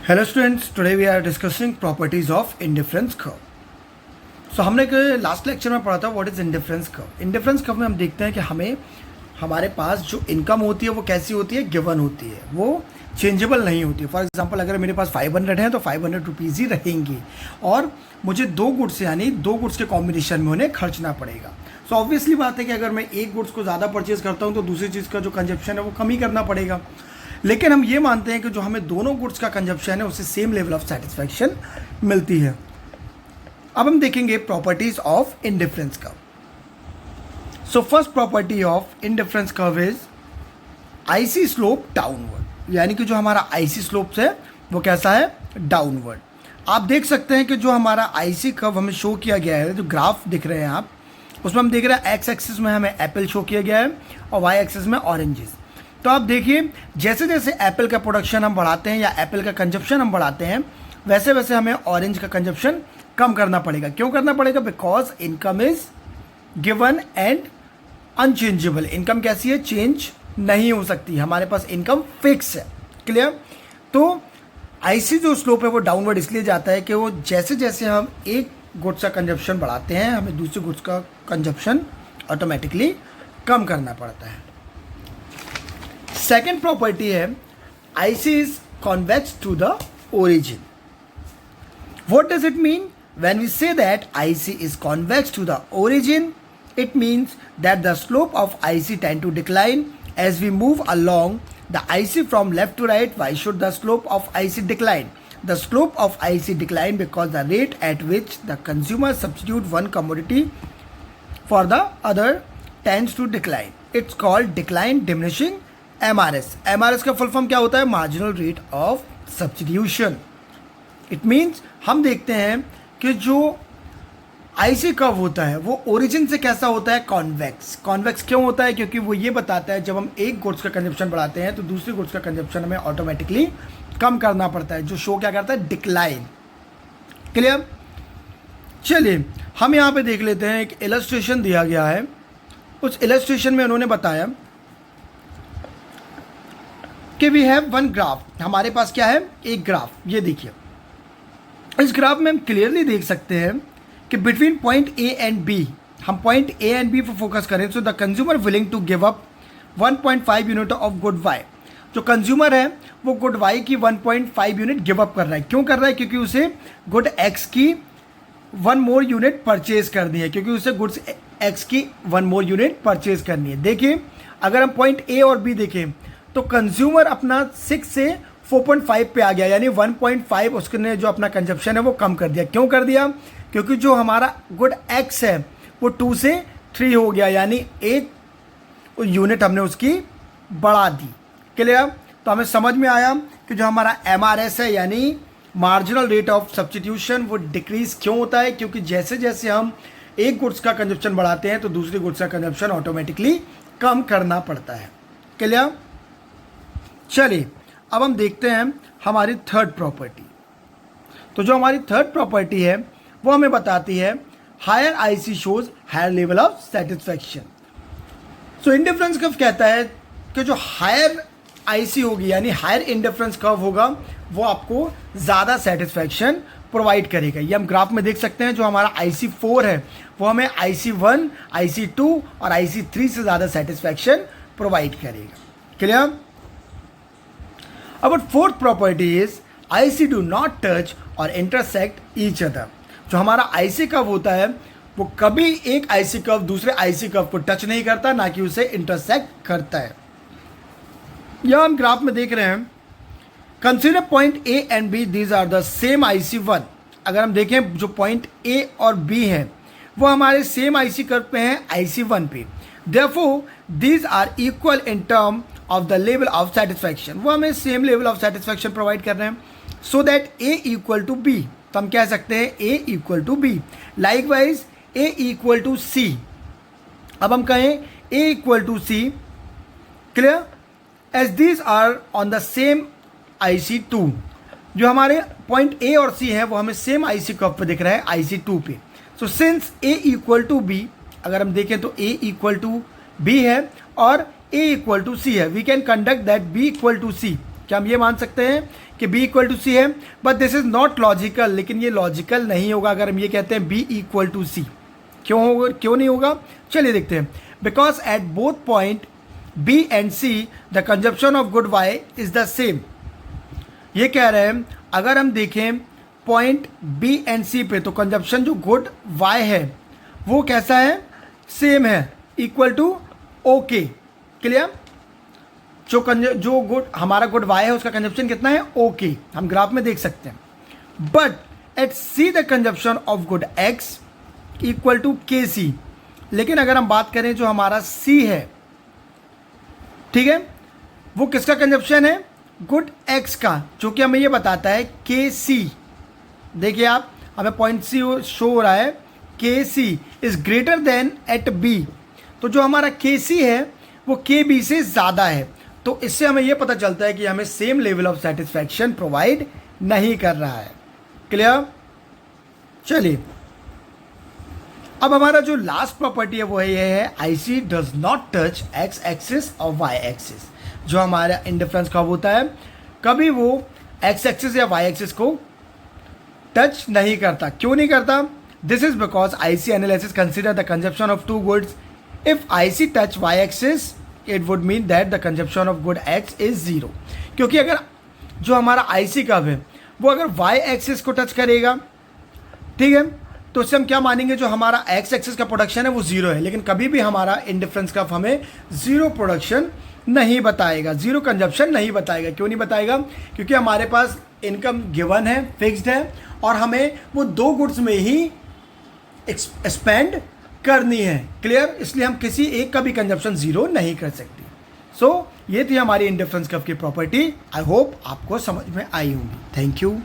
Hello students, today we are discussing properties of indifference curve. So हमने last lecture में पढ़ा था what is indifference curve. Indifference curve में हम देखते हैं कि हमारे पास जो इनकम होती है वो कैसी होती है, गिवन होती है, वो चेंजेबल नहीं होती है। फॉर एग्जांपल अगर मेरे पास 500 है तो 500 रुपीज़ ही रहेंगी और मुझे दो गुड्स यानी दो गुड्स के कॉम्बिनेशन में उन्हें खर्चना पड़ेगा। सो ऑब्वियसली बात है कि अगर मैं एक गुड्स को ज़्यादा परचेज करता हूँ तो दूसरी चीज़ का जो कंजप्शन है वो कम ही करना पड़ेगा। लेकिन हम ये मानते हैं कि जो हमें दोनों गुड्स का कंजप्शन है उससे सेम लेवल ऑफ सेटिस्फैक्शन मिलती है। अब हम देखेंगे properties of indifference curve. So first property of indifference curve is IC slope downward, यानी कि जो हमारा आईसी स्लोप है वो कैसा है, डाउनवर्ड। आप देख सकते हैं कि जो हमारा आईसी कर्व हमें शो किया गया है, जो ग्राफ दिख रहे हैं आप, उसमें हम देख रहे हैं एक्स एक्सिस में हमें एप्पल शो किया गया है और वाई एक्सिस में ऑरेंजेस। तो आप देखिए जैसे जैसे एप्पल का प्रोडक्शन हम बढ़ाते हैं या एप्पल का कंजप्शन हम बढ़ाते हैं वैसे वैसे हमें ऑरेंज का कंजप्शन कम करना पड़ेगा। क्यों करना पड़ेगा? Because income is given and unchangeable. Income कैसी है, चेंज नहीं हो सकती, हमारे पास इनकम फिक्स है। क्लियर? तो आईसी जो स्लोप है वो डाउनवर्ड इसलिए जाता है कि वो जैसे जैसे हम एक गुड्स का कंजप्शन बढ़ाते हैं हमें दूसरे गुड्स का कंजप्शन ऑटोमेटिकली कम करना पड़ता है। सेकेंड प्रॉपर्टी है IC is convex to the origin. What does it mean? When we say that IC is convex to the origin, it means that the slope of IC tend to decline as we move along the IC from left to right. Why should the slope of IC decline? The slope of IC decline because the rate at which the consumer substitute one commodity for the other tends to decline. It's called decline diminishing MRS. MRS का full form क्या होता है? Marginal rate of substitution. It means हम देखते हैं कि जो IC curve होता है वो ओरिजिन से कैसा होता है, कॉन्वेक्स। कॉन्वेक्स क्यों होता है? क्योंकि वो ये बताता है जब हम एक गुड्स का कंजप्शन बढ़ाते हैं तो दूसरे गुड्स का कंजप्शन हमें ऑटोमेटिकली कम करना पड़ता है, जो शो क्या करता है, डिक्लाइन। क्लियर? चलिए हम यहाँ पे देख लेते हैं, एक इलस्ट्रेशन दिया गया है। उस इलस्ट्रेशन में उन्होंने बताया कि वी हैव वन ग्राफ। हमारे पास क्या है, एक ग्राफ। ये देखिए इस ग्राफ में हम क्लियरली देख सकते हैं कि between point A and B, हम पॉइंट ए एंड बी पर फोकस करें, so the consumer willing to give up 1.5 unit of good Y. जो कंज्यूमर है वो गुड वाई की 1.5 यूनिट गिव अप कर रहा है। क्यों कर रहा है? क्योंकि उसे गुड एक्स की 1 मोर यूनिट परचेज करनी है, क्योंकि उसे गुड्स एक्स की 1 मोर यूनिट परचेज करनी है। देखिए अगर हम पॉइंट ए और बी देखें तो कंज्यूमर अपना 6 से 4.5 पे आ गया, यानी 1.5 उसने जो अपना कंजप्शन है वो कम कर दिया। क्यों कर दिया? क्योंकि जो हमारा गुड एक्स है वो 2 से 3 हो गया, यानी एक यूनिट हमने उसकी बढ़ा दी। क्लियर? तो हमें समझ में आया कि जो हमारा MRS है यानी मार्जिनल रेट ऑफ सब्स्टिट्यूशन वो डिक्रीज क्यों होता है, क्योंकि जैसे जैसे हम एक गुड्स का कंजप्शन बढ़ाते हैं तो दूसरे गुड्स का कंजप्शन ऑटोमेटिकली कम करना पड़ता है। क्लियर? चलिए अब हम देखते हैं हमारी थर्ड प्रॉपर्टी। तो जो हमारी थर्ड प्रॉपर्टी है वो हमें बताती है higher IC shows higher level of satisfaction. So indifference curve कहता है कि जो हायर आईसी होगी यानी हायर इंडिफरेंस कर्व होगा वो आपको ज़्यादा सेटिस्फैक्शन प्रोवाइड करेगा। ये हम ग्राफ में देख सकते हैं। जो हमारा IC4 है वो हमें IC1, IC2 और IC3 से ज़्यादा सेटिस्फैक्शन प्रोवाइड करेगा। Clear? Our fourth property is IC do not touch or intersect each other. जो हमारा IC कर्व होता है वो कभी एक IC कर्व दूसरे IC कर्व को टच नहीं करता, ना कि उसे इंटरसेक्ट करता है। यह हम ग्राफ में देख रहे हैं। Consider point A and B, these are the same IC1। अगर हम देखें जो पॉइंट A और B है वो हमारे सेम IC कर्व पे हैं, IC1 पे। Therefore, these are equal in term of the level of satisfaction. वो हमें same level of satisfaction provide कर रहे हैं। So that A equal to B, तो हम कह सकते हैं A equal to B। Likewise A equal to C। अब हम कहें A equal to C। Clear? As these are on the same IC2। जो हमारे पॉइंट A और C है वो हमें सेम IC कर्व पे दिख रहा है, IC2 पे। So since A equal to B, अगर हम देखें तो A इक्वल टू B है और A इक्वल टू C है, we can conduct that B equal to C क्या हम ये मान सकते हैं कि B इक्वल टू सी है? But this is not logical, लेकिन ये लॉजिकल नहीं होगा अगर हम ये कहते हैं B इक्वल टू सी। क्यों होगा, क्यों नहीं होगा? चलिए देखते हैं। Because at both point B and C the consumption of good Y is the same. ये कह रहे हैं अगर हम देखें पॉइंट B एंड C पे तो कंजप्शन जो गुड Y है वो कैसा है? सेम है, इक्वल टू ओके। क्लियर? जो गुड हमारा गुड Y है उसका कंजप्शन कितना है? ओके। हम ग्राफ में देख सकते हैं। But at C the consumption of good X equal to K C. लेकिन अगर हम बात करें जो हमारा C है, ठीक है, वो किसका कंजप्शन है? गुड X का, जो कि हमें ये बताता है के सी। देखिए आप, हमें पॉइंट सी शो हो रहा है, के C is greater than at B। तो जो हमारा के सी है वो के बी से ज़्यादा है। तो इससे हमें यह पता चलता है कि हमें same level of satisfaction provide नहीं कर रहा है। क्लियर? चलिए, अब हमारा जो लास्ट प्रॉपर्टी है वो ये है IC does not touch X axis और Y एक्सिस। जो हमारा इंडिफरेंस कब होता है? कभी वो X एक्सिस या Y एक्सिस को टच नहीं करता। क्यों नहीं करता? This is because IC analysis consider the consumption of two goods. If IC touch Y axis it would mean that the consumption of good X is zero. क्योंकि अगर जो हमारा IC कब है वो अगर Y एक्सिस को टच करेगा, ठीक है, तो इससे हम क्या मानेंगे? जो हमारा X एक्सिस का प्रोडक्शन है वो जीरो है। लेकिन कभी भी हमारा इंडिफरेंस कफ हमें जीरो प्रोडक्शन नहीं बताएगा, जीरो कंजप्शन नहीं बताएगा। क्यों नहीं बताएगा? क्योंकि हमारे पास इनकम गिवन है, फिक्स्ड है, और हमें वो दो गुड्स में ही एक्सपेंड करनी है। क्लियर? इसलिए हम किसी एक का भी कंजप्शन जीरो नहीं कर सकते। सो ये थी हमारी इंडिफरेंस कफ की प्रॉपर्टी। आई होप आपको समझ में आई होगी। Thank you.